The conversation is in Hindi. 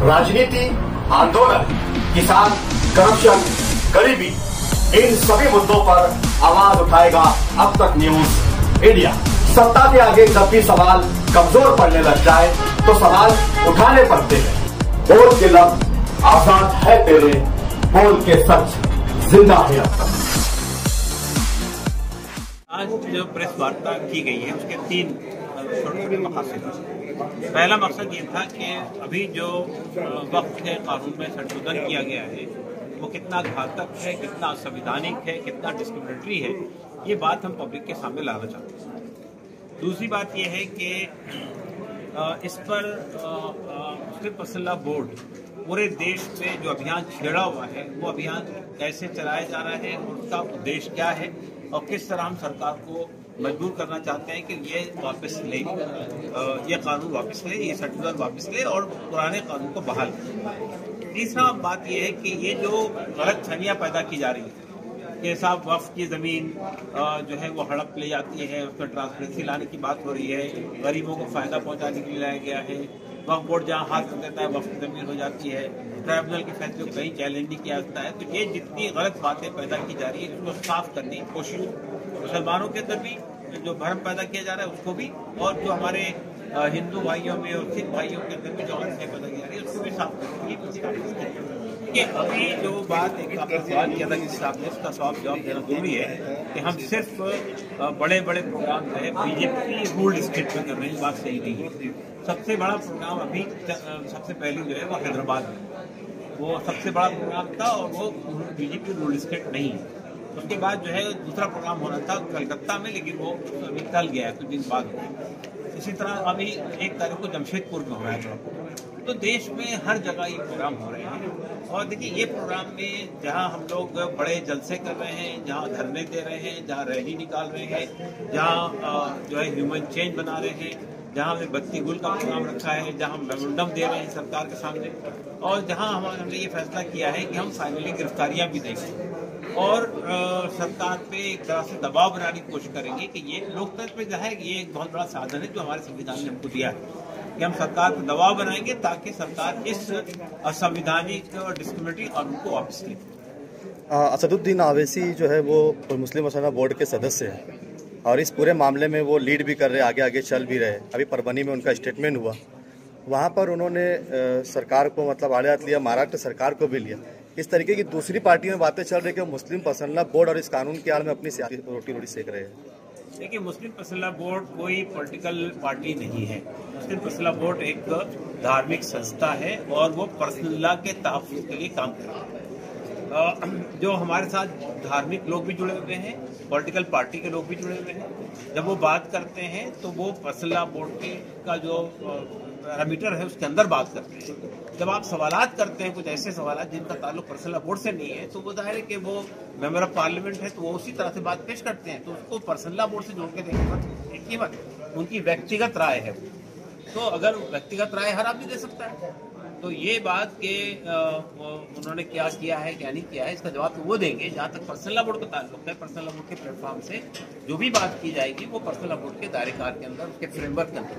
राजनीति, आंदोलन, किसान, करप्शन, गरीबी, इन सभी मुद्दों पर आवाज उठाएगा अब तक न्यूज इंडिया। सत्ता के आगे जब भी सवाल कमजोर पड़ने लग जाए तो सवाल उठाने पड़ते हैं। बोल के लफ्ज आजाद है तेरे, बोल के सच जिंदा है अब तक। आज जो प्रेस वार्ता की गई है उसके 3 छोटे मकसद हैं। पहला मकसद ये था कि अभी जो वक्त के कानून में संशोधन किया गया है वो कितना घातक है, कितना असंवैधानिक है, कितना डिस्क्रिमिनेटरी है, ये बात हम पब्लिक के सामने लाना चाहते हैं। दूसरी बात ये है कि इस पर मुस्लिम पर्सनल लॉ बोर्ड पूरे देश में जो अभियान छेड़ा हुआ है वो अभियान कैसे चलाया जा रहा है, उसका उद्देश्य क्या है और किस तरह हम सरकार को मजबूर करना चाहते हैं कि ये वापस ले, ये कानून वापस ले, ये संशोधन वापस ले और पुराने कानून को बहाल करें। तीसरा बात यह है कि ये जो गलतफहमियां पैदा की जा रही है कि साहब वक्फ की जमीन जो है वो हड़प ले जाती है, उसमें ट्रांसपेरेंसी लाने की बात हो रही है, गरीबों को फायदा पहुंचाने के लिए लाया गया है, वक्फ बोर्ड जहां हाथ रख देता है वक्फ की जमीन हो जाती है, ट्राइब्यूनल के फैसले को कहीं चैलेंज नहीं किया जाता है। तो ये जितनी गलत बातें पैदा की जा रही है इसको साफ करने की कोशिश मुसलमानों के अंदर भी जो भ्रम पैदा किया जा रहा है उसको भी, और जो हमारे हिंदू भाइयों में और सिख भाइयों के अंदर भी जो गलत पैदा की जा रही है उसको भी साफ करने की कोशिश कि अभी जो बात एक आपने सवाल किया था कि आपने उसका जवाब देना जरूरी है कि हम सिर्फ बड़े बड़े प्रोग्राम जो है बीजेपी रूल्ड स्टेट में कर रहे हैं, बात सही नहीं है। सबसे बड़ा प्रोग्राम अभी सबसे पहले जो है वो हैदराबाद में वो सबसे बड़ा प्रोग्राम था और वो बीजेपी रूल्ड स्टेट नहीं है। उसके बाद जो है दूसरा प्रोग्राम होना था कलकत्ता में, लेकिन वो अभी टल गया है, कुछ दिन बाद। इसी तरह अभी 1 तारीख को जमशेदपुर में हो रहा है। तो देश में हर जगह ये प्रोग्राम हो रहे हैं और देखिए ये प्रोग्राम में जहां हम लोग बड़े जलसे कर रहे हैं, जहां धरने दे रहे हैं, जहां रैली निकाल रहे हैं, जहां जो है ह्यूमन चेंज बना रहे हैं, जहां हमने बत्ती गुल का प्रोग्राम रखा है, जहां हम मेमोरेंडम दे रहे हैं सरकार के सामने, और जहां हमने ये फैसला किया है कि हम फाइनली गिरफ्तारियां भी देंगे और सरकार पे एक तरह से दबाव बनाने की कोशिश करेंगे कि ये लोकतंत्र में जो है ये एक बहुत बड़ा साधन है जो हमारे संविधान ने हमको दिया है कि हम सरकार पर दबाव बनाएंगे ताकि सरकार इस असंवैधानिक और डिस्क्रिमिनेटरी कानून को वापस ले। असदुद्दीन ओवैसी जो है वो मुस्लिम पर्सनल बोर्ड के सदस्य हैं और इस पूरे मामले में वो लीड भी कर रहे, आगे आगे चल भी रहे। अभी परभनी में उनका स्टेटमेंट हुआ, वहाँ पर उन्होंने सरकार को मतलब आड़े हाथ लिया, महाराष्ट्र सरकार को भी लिया। इस तरीके की दूसरी पार्टी में बातें चल रही कि मुस्लिम पर्सनल बोर्ड और इस कानून की आड़ में अपनी रोटी सेक रहे हैं। देखिए, मुस्लिम पर्सनल बोर्ड कोई पॉलिटिकल पार्टी नहीं है। मुस्लिम पर्सनल बोर्ड एक धार्मिक संस्था है और वो पर्सनल लॉ के तहफ़्फ़ुज़ के लिए काम कर रहा है। जो हमारे साथ धार्मिक लोग भी जुड़े हुए हैं, पॉलिटिकल पार्टी के लोग भी जुड़े हुए हैं। जब वो बात करते हैं तो वो पर्सनल लॉ बोर्ड का जो पैरामीटर है उसके अंदर बात करते हैं। जब आप सवालात करते हैं कुछ ऐसे सवालात जिनका ताल्लुक पर्सनल लॉ बोर्ड से नहीं है तो वो जाहिर है कि वो मेंबर ऑफ पार्लियामेंट है तो वो उसी तरह से बात पेश करते हैं, तो उसको पर्सनल लॉ बोर्ड से जोड़ के देखिए मत, उनकी व्यक्तिगत राय है। तो अगर व्यक्तिगत राय हर आदमी दे सकता है, तो ये बात के उन्होंने क्या किया है क्या नहीं किया है इसका जवाब तो वो देंगे। जहाँ तक पर्सनल लॉ बोर्ड का ताल्लुक है, पर्सनल लॉ बोर्ड के प्लेटफॉर्म से जो भी बात की जाएगी वो पर्सनल लॉ बोर्ड के दायरेकार के अंदर, उसके फ्रेमवर्क के अंदर।